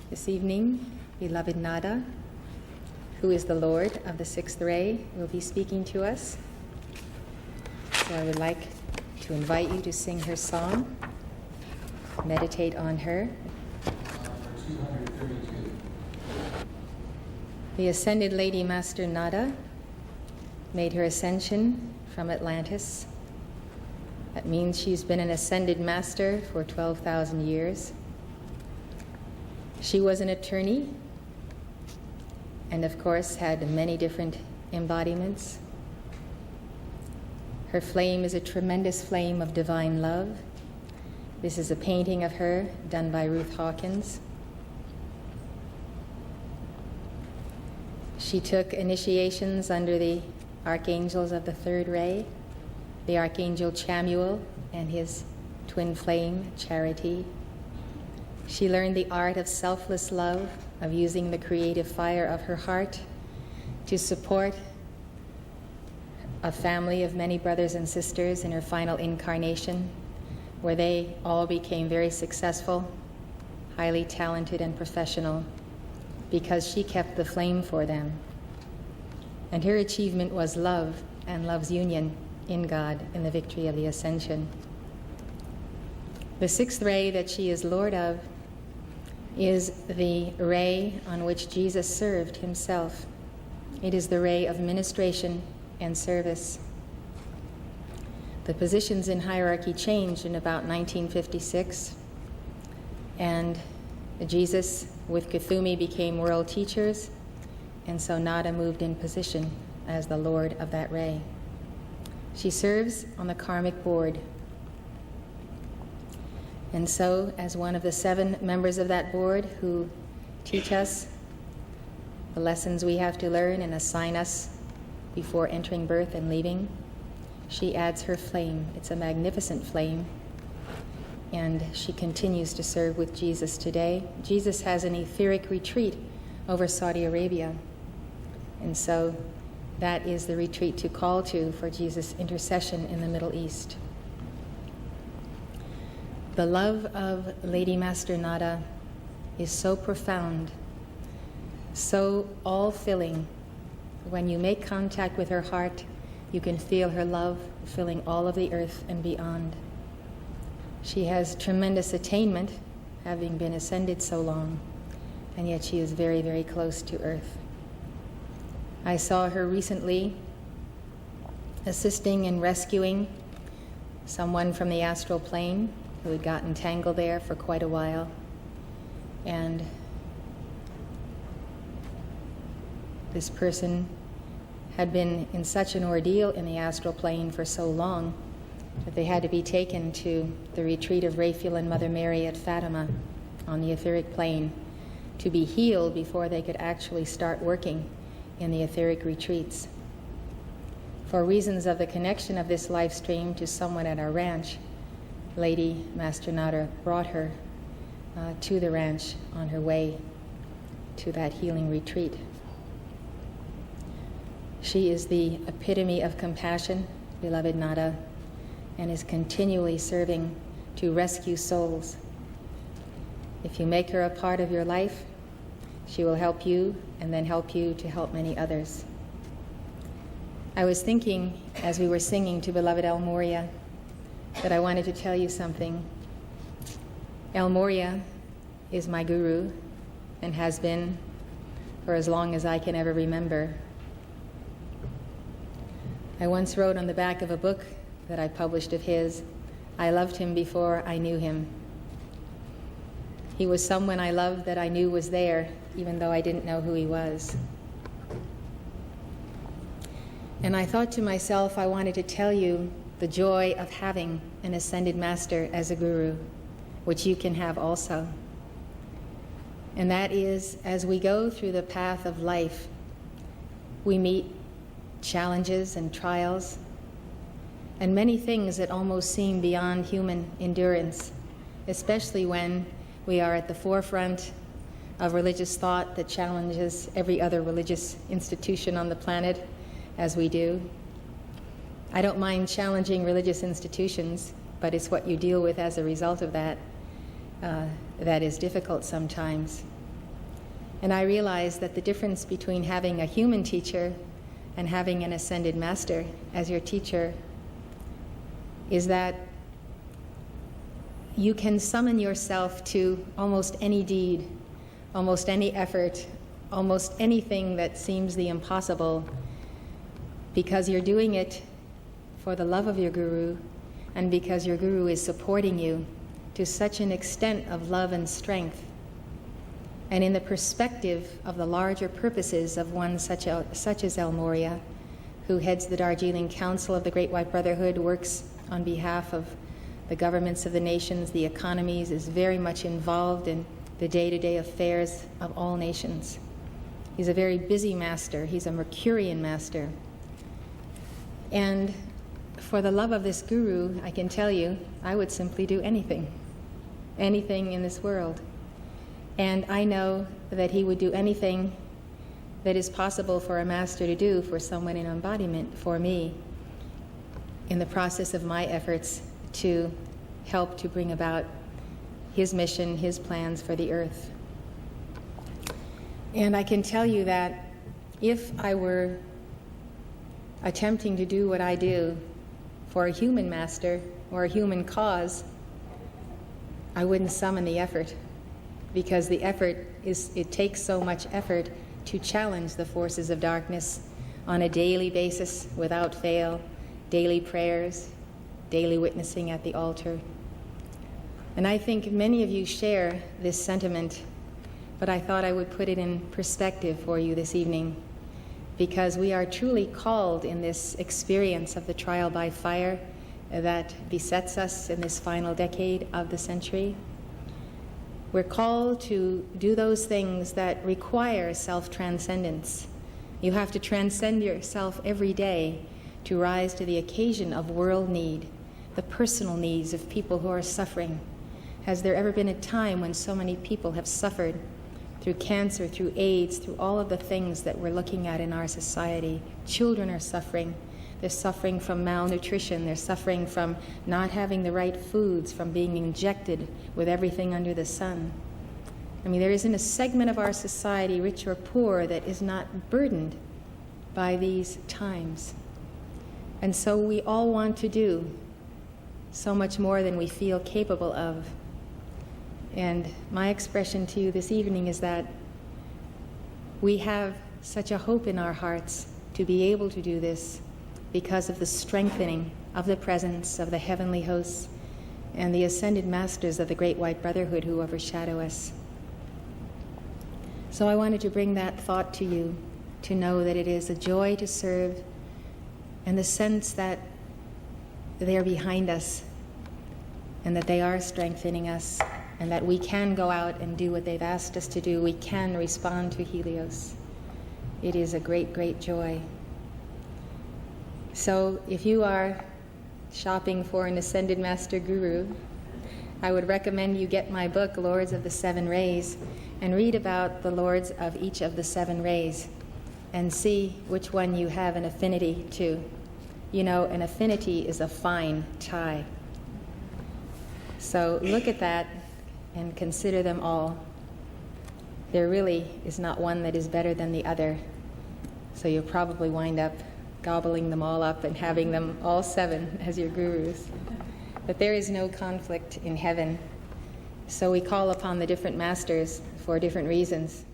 This evening, beloved Nada, who is the Lord of the sixth ray, will be speaking to us. So I would like to invite you to sing her song, meditate on her. The Ascended Lady Master Nada made her ascension from Atlantis. That means she's been an ascended master for 12,000 years. She was an attorney and, of course, had many different embodiments. Her flame is a tremendous flame of divine love. This is a painting of her done by Ruth Hawkins. She took initiations under the archangels of the third ray, the Archangel Chamuel and his twin flame, Charity. She learned the art of selfless love, of using the creative fire of her heart to support a family of many brothers and sisters in her final incarnation, where they all became very successful, highly talented and professional, because she kept the flame for them. And her achievement was love and love's union in God in the victory of the ascension. The sixth ray that she is Lord of is the ray on which Jesus served himself. It is the ray of ministration and service. The positions in hierarchy changed in about 1956, and Jesus with Kuthumi became world teachers, and so Nada moved in position as the Lord of that ray. She serves on the karmic board. And so, as one of the 7 members of that board who teach us the lessons we have to learn and assign us before entering birth and leaving, she adds her flame. It's a magnificent flame. And she continues to serve with Jesus today. Jesus has an etheric retreat over Saudi Arabia. And so that is the retreat to call to for Jesus' intercession in the Middle East. The love of Lady Master Nada is so profound, so all-filling. When you make contact with her heart, you can feel her love filling all of the earth and beyond. She has tremendous attainment, having been ascended so long, and yet she is very, very close to earth. I saw her recently assisting in rescuing someone from the astral plane who had gotten tangled there for quite a while. And this person had been in such an ordeal in the astral plane for so long that they had to be taken to the retreat of Raphael and Mother Mary at Fatima on the etheric plane to be healed before they could actually start working in the etheric retreats. For reasons of the connection of this live stream to someone at our ranch, Lady Master Nada brought her to the ranch on her way to that healing retreat. She is the epitome of compassion, beloved Nada, and is continually serving to rescue souls. If you make her a part of your life, she will help you and then help you to help many others. I was thinking as we were singing to beloved El Moria that I wanted to tell you something. El Moria is my guru and has been for as long as I can ever remember. I once wrote on the back of a book that I published of his, I loved him before I knew him. He was someone I loved that I knew was there, even though I didn't know who he was. And I thought to myself, I wanted to tell you the joy of having an ascended master as a guru, which you can have also. And that is, as we go through the path of life, we meet challenges and trials and many things that almost seem beyond human endurance, especially when we are at the forefront of religious thought that challenges every other religious institution on the planet, as we do. I don't mind challenging religious institutions, but it's what you deal with as a result of that that is difficult sometimes. And I realized that the difference between having a human teacher and having an ascended master as your teacher is that you can summon yourself to almost any deed, almost any effort, almost anything that seems the impossible, because you're doing it for the love of your guru and because your guru is supporting you to such an extent of love and strength. And in the perspective of the larger purposes of one such as El Morya, who heads the Darjeeling Council of the Great White Brotherhood, works on behalf of the governments of the nations, the economies, is very much involved in the day-to-day affairs of all nations. He's a very busy master. He's a Mercurian master. And for the love of this guru, I can tell you, I would simply do anything in this world. And I know that he would do anything that is possible for a master to do for someone in embodiment, for me, in the process of my efforts to help to bring about his mission, his plans for the earth. And I can tell you that if I were attempting to do what I do for a human master or a human cause, I wouldn't summon the effort, because the effort it takes so much effort to challenge the forces of darkness on a daily basis without fail, daily prayers, daily witnessing at the altar. And I think many of you share this sentiment, but I thought I would put it in perspective for you this evening, because we are truly called in this experience of the trial by fire that besets us in this final decade of the century. We're called to do those things that require self-transcendence. You have to transcend yourself every day to rise to the occasion of world need, the personal needs of people who are suffering. Has there ever been a time when so many people have suffered through cancer, through AIDS, through all of the things that we're looking at in our society? Children are suffering. They're suffering from malnutrition. They're suffering from not having the right foods, from being injected with everything under the sun. I mean, there isn't a segment of our society, rich or poor, that is not burdened by these times. And so we all want to do so much more than we feel capable of. And my expression to you this evening is that we have such a hope in our hearts to be able to do this because of the strengthening of the presence of the heavenly hosts and the ascended masters of the Great White Brotherhood who overshadow us. So I wanted to bring that thought to you, to know that it is a joy to serve, and the sense that they are behind us and that they are strengthening us, and that we can go out and do what they've asked us to do. We can respond to Helios. It is a great, great joy. So if you are shopping for an Ascended Master Guru, I would recommend you get my book, Lords of the Seven Rays, and read about the lords of each of the seven rays and see which one you have an affinity to. You know, an affinity is a fine tie. So look at that and consider them all. There really is not one that is better than the other. So you'll probably wind up gobbling them all up and having them all seven as your gurus. But there is no conflict in heaven. So we call upon the different masters for different reasons.